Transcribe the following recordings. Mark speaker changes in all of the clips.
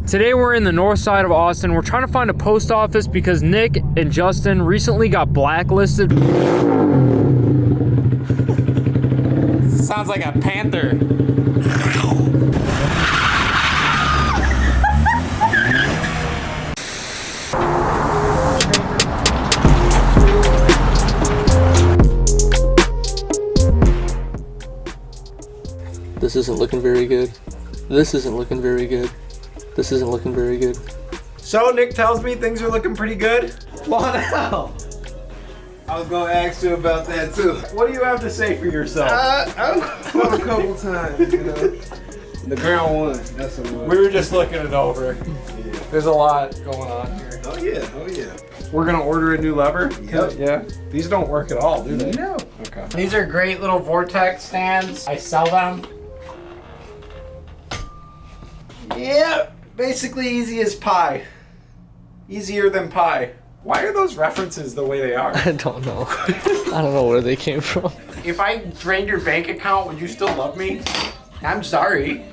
Speaker 1: Today we're in the north side of Austin. We're trying to find a post office because Nick and Justin recently got blacklisted.
Speaker 2: Sounds like a panther.
Speaker 3: This isn't looking very good. This isn't looking very good. This isn't looking very good.
Speaker 2: So Nick tells me things are looking pretty good. Well, now.
Speaker 4: I was gonna ask you about that too.
Speaker 2: What do you have to say for yourself?
Speaker 4: I've won a couple times, you know. The ground one, that's what it was.
Speaker 2: We were just looking it over.
Speaker 4: Yeah.
Speaker 2: There's a lot going on here.
Speaker 4: Oh yeah, oh yeah.
Speaker 2: We're gonna order a new lever?
Speaker 4: Yep.
Speaker 2: Yeah. These don't work at all, do they?
Speaker 4: No.
Speaker 2: Okay. These are great little vortex stands. I sell them. Yeah, basically easy as pie. Easier than pie. Why are those references the way they are?
Speaker 3: I don't know. I don't know where they came from.
Speaker 2: If I drained your bank account, would you still love me? I'm sorry.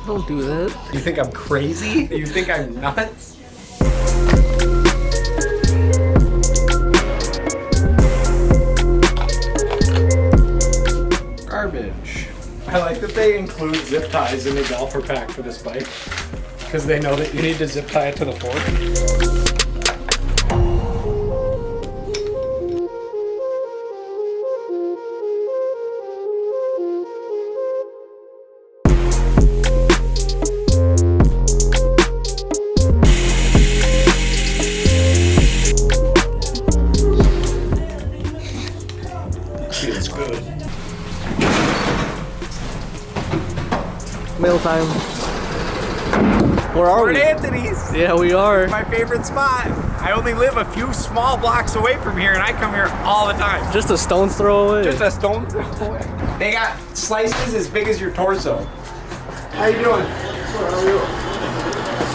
Speaker 3: Don't do that.
Speaker 2: You think I'm crazy? You think I'm nuts? Garbage. I like that they include zip ties in the golfer pack for this bike because they know that you need to zip tie it to the fork. Feels good.
Speaker 3: Mail time. Where are
Speaker 2: We're
Speaker 3: we?
Speaker 2: at Anthony's.
Speaker 3: Yeah, we are.
Speaker 2: My favorite spot. I only live a few small blocks away from here and I come here all the time.
Speaker 3: Just a stone's throw away.
Speaker 2: Just a stone throw away. They got slices as big as your torso. How you doing? Good, how are you?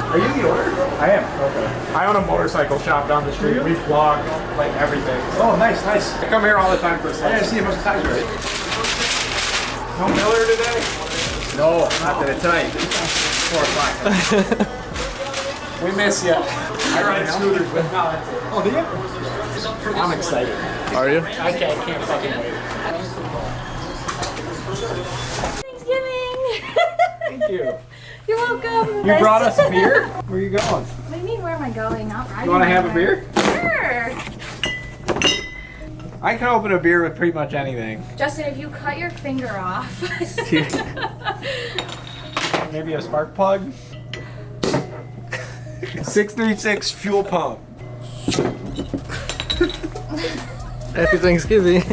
Speaker 2: Are you the owner? I am. Okay. I own a motorcycle shop down the street. We vlog like everything. Oh, nice, nice. I come here all the time for slices. I didn't see a bunch of times already. No Miller today? No, not that it's tonight. 4 o'clock. We miss you. I ride scooters, but no, that's it. Oh, do you? I'm excited.
Speaker 3: Are you?
Speaker 2: I can't fucking wait.
Speaker 5: Thanksgiving!
Speaker 2: Thank you.
Speaker 5: You're welcome.
Speaker 2: You brought us a beer? Where are you going?
Speaker 5: What do you mean, where am I going? Not riding.
Speaker 2: You want to have a
Speaker 5: anywhere.
Speaker 2: beer?
Speaker 5: Sure.
Speaker 2: I can open a beer with pretty much anything.
Speaker 5: Justin, if you cut your finger off.
Speaker 2: Maybe a spark plug? 636 fuel pump.
Speaker 3: Happy Thanksgiving.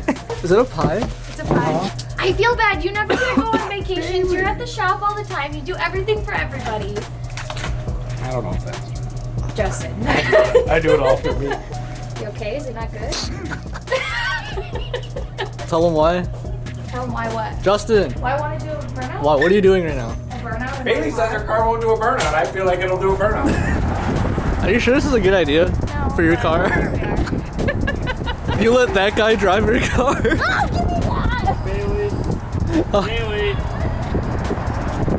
Speaker 3: Is it a pie?
Speaker 5: It's a pie. I feel bad. You never get to go on vacations. You're at the shop all the time. You do everything for everybody.
Speaker 2: I don't know if that's true.
Speaker 5: Justin.
Speaker 2: I do it all for me.
Speaker 5: You okay? Is it not good?
Speaker 3: Tell them why.
Speaker 5: Tell him why what?
Speaker 3: Justin,
Speaker 5: Why want to do a burnout?
Speaker 3: why? What are you doing right now?
Speaker 5: A burnout?
Speaker 2: Bailey says her car won't do a burnout. I feel like it'll do a burnout.
Speaker 3: Are you sure this is a good idea
Speaker 5: No,
Speaker 3: for your car? You let that guy drive your car?
Speaker 5: Oh, give me that!
Speaker 1: Bailey.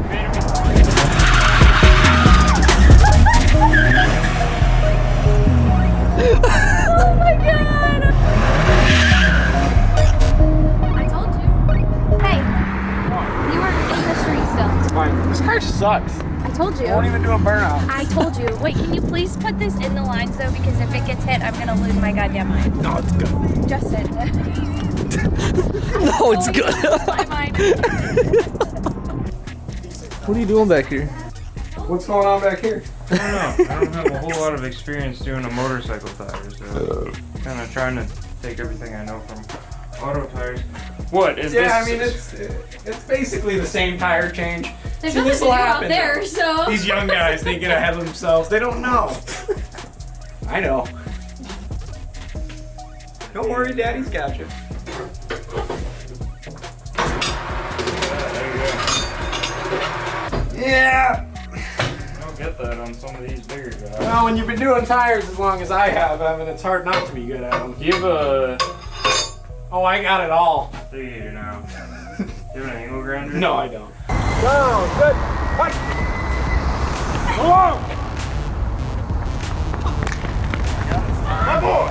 Speaker 1: Bailey.
Speaker 5: Oh my god! I told you. Hey, you were in the street still.
Speaker 2: It's fine. This car sucks.
Speaker 5: I told you.
Speaker 2: I won't even do a burnout.
Speaker 5: I told you. Wait, can you please put this in the lines though? Because if it gets hit, I'm gonna lose my goddamn mind.
Speaker 2: No, it's good.
Speaker 5: Justin.
Speaker 3: No, it's good.
Speaker 5: My mind.
Speaker 3: What are you doing back here?
Speaker 2: What's going on back here?
Speaker 6: I don't know. I don't have a whole lot of experience doing a motorcycle tire, so kind of trying to take everything I know from auto tires. What is this?
Speaker 2: Yeah, I mean it's basically the same tire change.
Speaker 5: There's
Speaker 2: See,
Speaker 5: nothing
Speaker 2: this
Speaker 5: to
Speaker 2: will
Speaker 5: do out
Speaker 2: happen.
Speaker 5: there, so.
Speaker 2: These young guys, they get ahead of themselves. They don't know. I know. Don't worry, Daddy's got you. Yeah.
Speaker 6: don't get that on some of these bigger guys.
Speaker 2: Well, when you've been doing tires as long as I have, Evan, it's hard not to be good at them.
Speaker 6: Do you have a
Speaker 2: Oh, I got it all.
Speaker 6: figure now? Do you have an angle grinder?
Speaker 2: No, I don't. Down, good. Hut. Go on. My boy.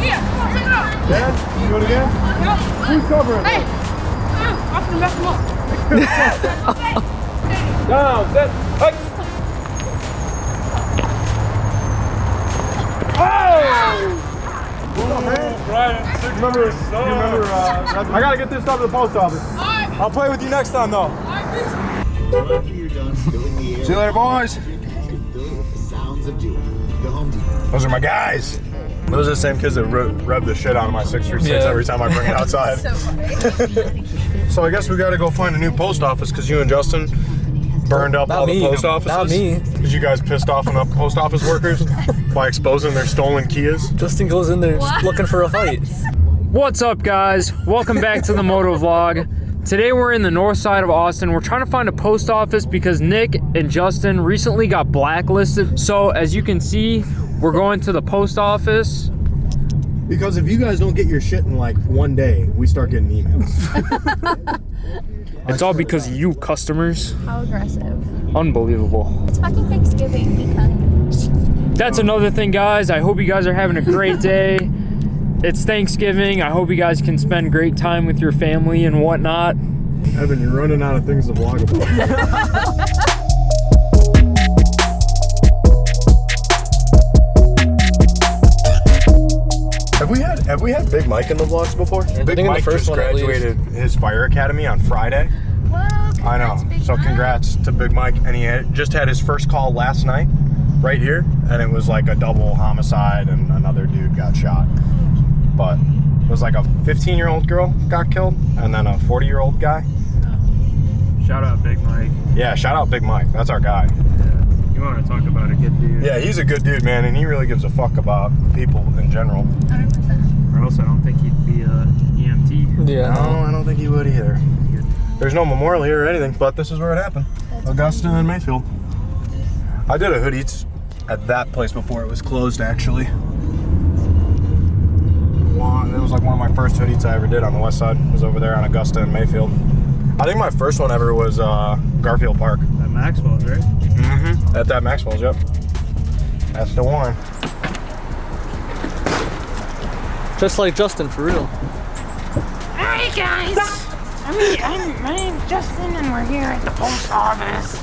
Speaker 7: Yeah, come on, take it out.
Speaker 2: Dad, you do it again?
Speaker 7: Yep.
Speaker 2: Who's covering?
Speaker 7: Hey, I'm gonna mess him up.
Speaker 2: Down, good. Hut. Remember, I gotta get this stuff to the post office. I'll play with you next time, though. See you later, boys. Those are my guys. Those are the same kids that rub the shit out of my 636 every time I bring it outside. So I guess we gotta go find a new post office because you and Justin burned up all the post offices.
Speaker 3: Not me.
Speaker 2: Because you guys pissed off enough post office workers by exposing their stolen Kias.
Speaker 3: Justin goes in there looking for a fight.
Speaker 1: What's up, guys? Welcome back to the Moto vlog. Today we're in the north side of Austin. We're trying to find a post office because Nick and Justin recently got blacklisted. So as you can see, we're going to the post office.
Speaker 2: Because if you guys don't get your shit in like one day, we start getting emails.
Speaker 1: It's all because of you, customers.
Speaker 5: How aggressive.
Speaker 1: Unbelievable.
Speaker 5: It's fucking Thanksgiving because.
Speaker 1: That's another thing, guys. I hope you guys are having a great day. It's Thanksgiving. I hope you guys can spend great time with your family and whatnot.
Speaker 2: Evan, you're running out of things to vlog about. Have we had Big Mike in the vlogs before? Big Mike just graduated his fire academy on Friday.
Speaker 5: Well,
Speaker 2: I know. So congrats to Big Mike. And he just had his first call last night, right here, and it was like a double homicide and another dude got shot. But it was like a 15-year-old girl got killed and then a 40-year-old guy.
Speaker 6: Shout out Big Mike.
Speaker 2: Yeah, shout out Big Mike. That's our guy.
Speaker 6: You want to talk about a good dude?
Speaker 2: Yeah, he's a good dude, man, and he really gives a fuck about people in general.
Speaker 5: 100%.
Speaker 6: Or else I don't think he'd be a EMT.
Speaker 3: Yeah.
Speaker 2: No, I don't think he would either. There's no memorial here or anything, but this is where it happened. Augusta and Mayfield. I did a Hood Eats at that place before it was closed, actually. It was like one of my first Hood Eats I ever did on the west side. It was over there on Augusta and Mayfield. I think my first one ever was Garfield Park.
Speaker 6: At Maxwell's, right?
Speaker 2: Mm-hmm. At that Maxwell's, yep. That's the one.
Speaker 3: Just like Justin, for real.
Speaker 7: Hey guys, my name's Justin, and we're here at the post office.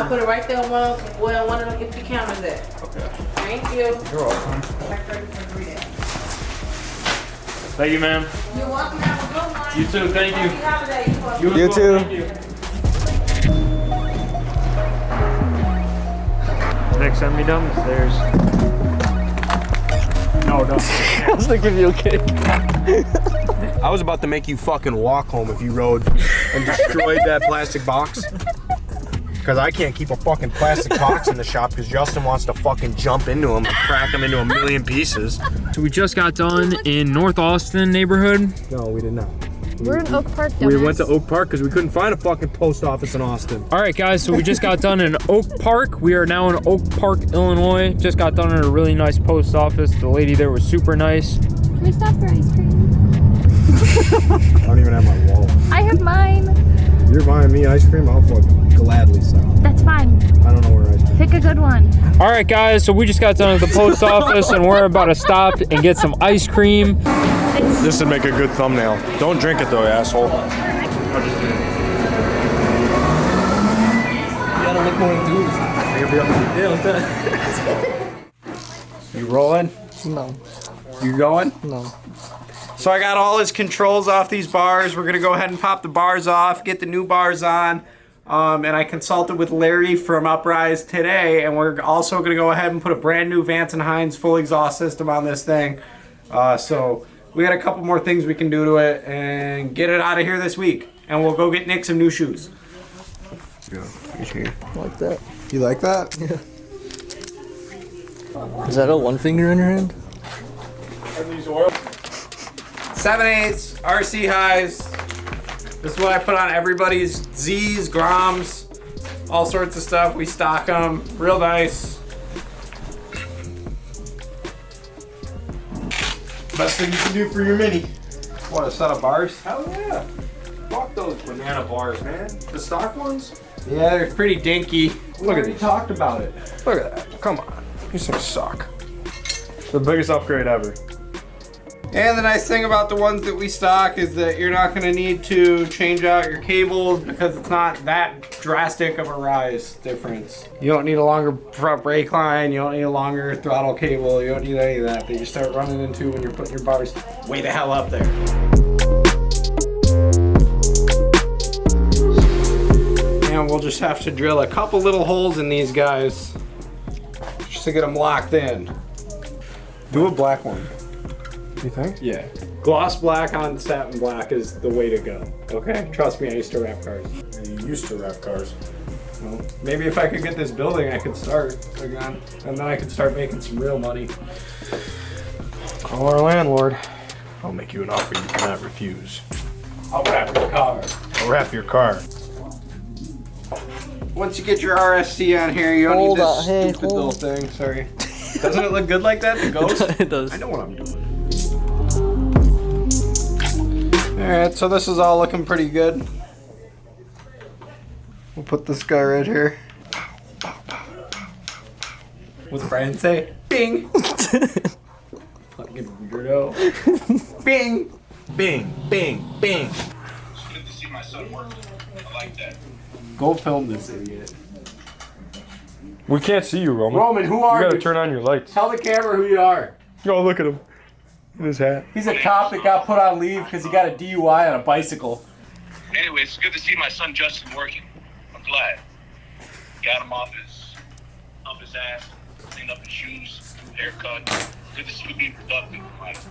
Speaker 8: Put it right there on one of them empty counters there.
Speaker 2: Okay.
Speaker 8: Thank you.
Speaker 2: You're welcome.
Speaker 6: Thank you, ma'am.
Speaker 8: You're welcome. Have a good one.
Speaker 6: You too, thank you.
Speaker 8: Happy holiday.
Speaker 6: You as well, thank you. Next, send me downstairs.
Speaker 2: No, don't.
Speaker 3: I was gonna give you a kick.
Speaker 2: I was about to make you fucking walk home if you rode and destroyed that plastic box. Because I can't keep a fucking plastic box in the shop because Justin wants to fucking jump into them and crack them into a million pieces.
Speaker 1: So we just got done in North Austin neighborhood.
Speaker 2: No, we did not.
Speaker 5: We're in Oak Park,
Speaker 2: We
Speaker 5: dumbass.
Speaker 2: went to Oak Park because we couldn't find a fucking post office in Austin.
Speaker 1: All right, guys, so we just got done in Oak Park. We are now in Oak Park, Illinois. Just got done in a really nice post office. The lady there was super nice.
Speaker 5: Can we stop for ice cream?
Speaker 2: I don't even have my wallet.
Speaker 5: I have mine.
Speaker 2: If you're buying me ice cream, I'll fucking gladly sell.
Speaker 5: That's fine.
Speaker 2: I don't know where ice cream.
Speaker 5: Pick a good one.
Speaker 1: All right, guys, so we just got done at the post office and we're about to stop and get some ice cream.
Speaker 2: This would make a good thumbnail. Don't drink it though, asshole.
Speaker 6: I'll just do it.
Speaker 3: You gotta look more enthused. Yeah, like that.
Speaker 2: You rolling?
Speaker 3: No.
Speaker 2: You going?
Speaker 3: No.
Speaker 2: So I got all his controls off these bars. We're gonna go ahead and pop the bars off, get the new bars on. And I consulted with Larry from Uprise today, and we're also gonna go ahead and put a brand new Vance Hines full exhaust system on this thing. So we got a couple more things we can do to it and get it out of here this week. And we'll go get Nick some new shoes.
Speaker 3: Like that.
Speaker 4: You like that?
Speaker 3: Yeah. Is that a one finger in your hand?
Speaker 2: 7/8 RC highs. This is what I put on everybody's Z's, Groms, all sorts of stuff. We stock them, real nice. Best thing you can do for your Mini. What, a set of bars?
Speaker 9: Hell yeah. Fuck those banana bars, man. The stock ones?
Speaker 2: Yeah, they're pretty dinky.
Speaker 9: Look at these.
Speaker 2: Talked about it.
Speaker 9: Look at that. Come on. These things suck. The biggest upgrade ever.
Speaker 2: And the nice thing about the ones that we stock is that you're not gonna need to change out your cables because it's not that drastic of a rise difference. You don't need a longer front brake line, you don't need a longer throttle cable, you don't need any of that you start running into when you're putting your bars way the hell up there. And we'll just have to drill a couple little holes in these guys just to get them locked in. Do a black one.
Speaker 9: You think?
Speaker 2: Yeah. Gloss black on satin black is the way to go. Okay? Trust me, I used to wrap cars.
Speaker 9: You used to wrap cars.
Speaker 2: Well, maybe if I could get this building, I could start again. And then I could start making some real money.
Speaker 9: Call our landlord. I'll make you an offer you cannot refuse.
Speaker 2: I'll wrap your car.
Speaker 9: I'll wrap your car.
Speaker 2: Once you get your RSC on here, you don't
Speaker 3: Hold
Speaker 2: need
Speaker 3: on,
Speaker 2: this
Speaker 3: hey,
Speaker 2: stupid
Speaker 3: hold.
Speaker 2: little thing. Sorry. Doesn't it look good like that, the ghost?
Speaker 3: It does.
Speaker 2: I know what I'm doing. Alright, so this is all looking pretty good. We'll put this guy right here. What's Brian say? Bing! Fucking weirdo. Bing!
Speaker 9: Bing, bing, bing.
Speaker 10: It's good to see my son working. I like that.
Speaker 2: Go film this idiot.
Speaker 9: We can't see you, Roman.
Speaker 2: Roman, who
Speaker 9: You
Speaker 2: are
Speaker 9: gotta
Speaker 2: you?
Speaker 9: turn on your lights.
Speaker 2: Tell the camera who you are.
Speaker 9: Oh, look at him. In his hat.
Speaker 2: He's a cop that got put on leave because he got a DUI on a bicycle.
Speaker 10: Anyway, it's good to see my son Justin working. I'm glad. Got him off his ass, cleaned up his shoes, haircut. Good to see you being productive.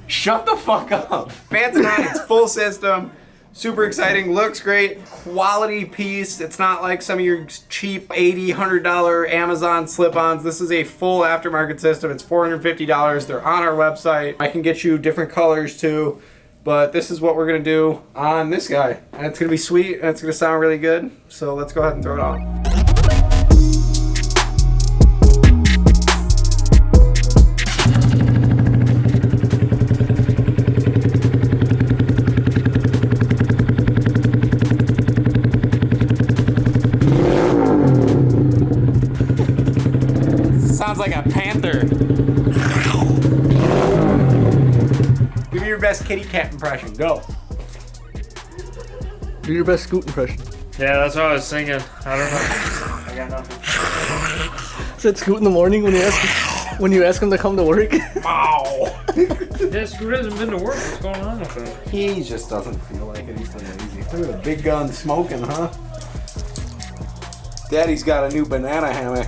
Speaker 2: Shut the fuck up. Vance Hines, full system. Super exciting, looks great, quality piece. It's not like some of your cheap $80, $100 Amazon slip-ons. This is a full aftermarket system. It's $450. They're on our website. I can get you different colors too, but this is what we're gonna do on this guy. And it's gonna be sweet, and it's gonna sound really good. So let's go ahead and throw it on. Sounds like a panther. Give me your best kitty cat impression. Go.
Speaker 3: Do your best Scoot impression.
Speaker 6: Yeah, that's what I was singing. I don't know. I got nothing.
Speaker 3: Said Scoot in the morning when you ask him to come to work.
Speaker 2: Wow.
Speaker 6: Yeah, Scoot hasn't been to work. What's going on with him?
Speaker 2: He just doesn't feel like it. He's too lazy. Look at the big gun smoking, huh? Daddy's got a new banana hammock.